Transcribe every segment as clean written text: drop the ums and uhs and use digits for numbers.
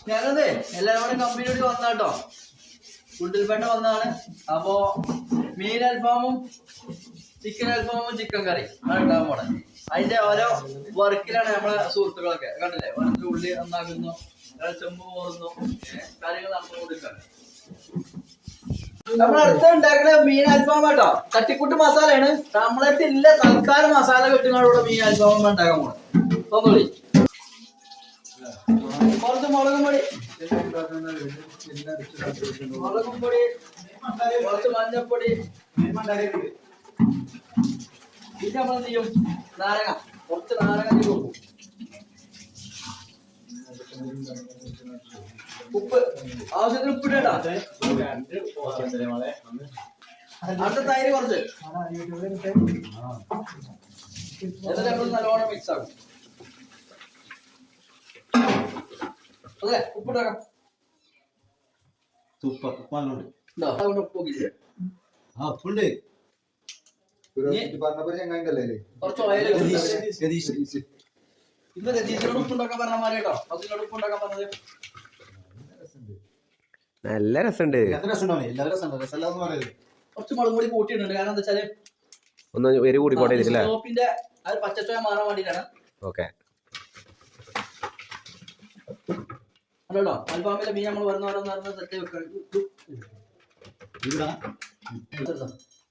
ഞാനതേ എല്ലാവരും കൂടെ കമ്പനിയോട് വന്നാട്ടോ, ഗുണ്ടിൽപേട്ട വന്നതാണ്. അപ്പോ മീൻ അൽഫാമും ചിക്കൻ അൽഫാമും ചിക്കൻ കറി ആണ് ഉണ്ടാകാൻ പോണെ. അതിന്റെ ഓരോ വർക്കിലാണ് നമ്മളെ സുഹൃത്തുക്കളൊക്കെ കണ്ടില്ലേ. ഓരോരുത്തർ ഉള്ളി നന്നാക്കുന്നു, ചെമ്പ് പോറുന്നു, കാര്യങ്ങൾ നടന്നുകൊണ്ടിരിക്കാണ്. നമ്മളടുത്ത ഉണ്ടാക്കുന്ന മീൻ അൽഫാം കേട്ടോ, തട്ടിക്കുട്ട് മസാലയാണ്. നമ്മളടുത്ത് ഇല്ല തൽക്കാലം മസാല കെട്ടുന്നതോടെ മീൻ അൽഫാം ഉണ്ടാക്കാൻ പോണെ. തോന്നൂലേ കുറച്ച് മുളകും പൊടി, കുറച്ച് മഞ്ഞപ്പൊടി, ഇത് നമ്മളെന്ത് ചെയ്യും, നാരങ്ങ, കുറച്ച് നാരങ്ങ കൊടുക്കും, ഉപ്പ് ആവശ്യത്തിന് ഉപ്പിട്ടോ. അടുത്ത തൈര് കുറച്ച്, എന്നിട്ട് നമ്മൾ നല്ലോണം മിക്സ് ആക്കും. അതെ ഉപ്പിട്ടാക്കാം. കുറച്ച് ഓയിൽ ഇന്ന് രതീഷിനോട് ഉപ്പുണ്ടാക്കാൻ പറഞ്ഞ മാറി കേട്ടോ. അതിനോട് ഉപ്പുണ്ടാക്കാൻ പറഞ്ഞത് നല്ല രസമുണ്ട്. കുറച്ച് മുളക് പൊടി കൂട്ടിയിട്ടുണ്ട്. കാരണം എന്താ വെച്ചാല് ഒന്ന് എരി കൂടി പോട്ടെ സോപ്പിന്റെ അത് പച്ചച്ചോയ മാറാൻ വേണ്ടിട്ടാണ്. ഓക്കെ അല്ലല്ലോ അൽഫാമിലെ മീൻ നമ്മൾ വരുന്ന സെറ്റ് വെക്കണം.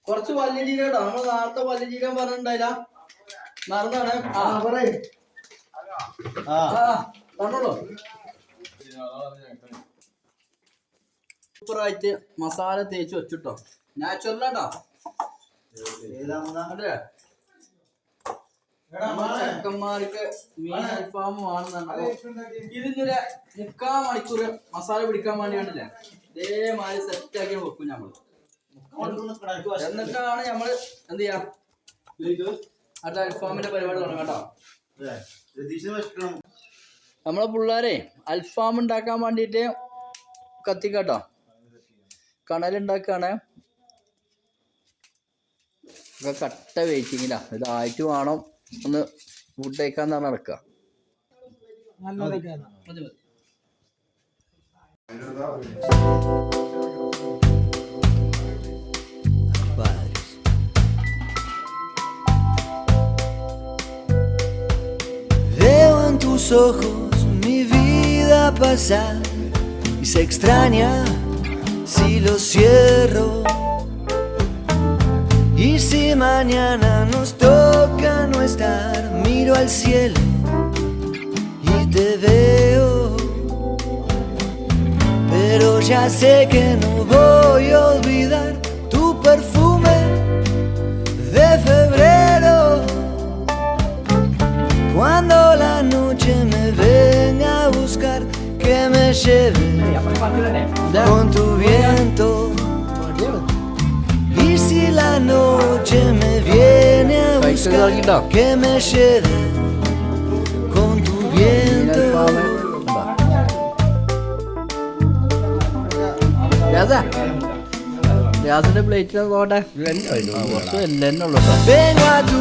കുറച്ച് വലിയ ജീരകം കേട്ടോ. നമ്മൾ നേരത്തെ വലിയ ജീരകം പറഞ്ഞിട്ടുണ്ടായില്ല, മറന്നാണ്. പറഞ്ഞോളൂ. സൂപ്പറായിട്ട് മസാല തേച്ച് വെച്ചിട്ടോ, നാച്ചുറലാട്ടോ. അല്ലേ ചെക്കന്മാർക്ക് മീൻ അൽഫാമും ആണെന്നുണ്ടോ. ഇതിനൊരു 3/4 മണിക്കൂർ മസാല പിടിക്കാൻ വേണ്ടിയാണല്ലേ ഇതേമാതിരി സെറ്റാക്കി വെക്കും നമ്മള്. എന്നിട്ടാണ് നമ്മള് എന്ത് ചെയ്യാ അടുത്ത അൽഫാമിന്റെ പരിപാടി തുടങ്ങാം കേട്ടോ. നമ്മളെ പിള്ളേരെ അൽഫാം ഉണ്ടാക്കാൻ വേണ്ടിയിട്ട് കത്തിക്കാട്ടോ, കണലുണ്ടാക്കാണ്. കട്ട വെയിറ്റിങ്ങിലാ. ഇതായിട്ട് വേണം ഒന്ന് ഫുഡ് കഴിക്കാൻ പറഞ്ഞാൽ നടക്കുക. Veo en tus ojos mi vida pasar y se extraña si lo cierro. Y si mañana nos toca no estar, miro al cielo y te veo. Pero ya sé que no voy a olvidar tu perfume de febrero. Cuando la noche me venga a buscar, que me lleve con tu viento. Y si la noche me viene a buscar, que me lleve con tu viento. ഗ്യാസിന്റെ പ്ലേറ്റിൽ പോട്ടെ. കുറച്ച് എല്ലാം ഉള്ളൂ. Vengo a tu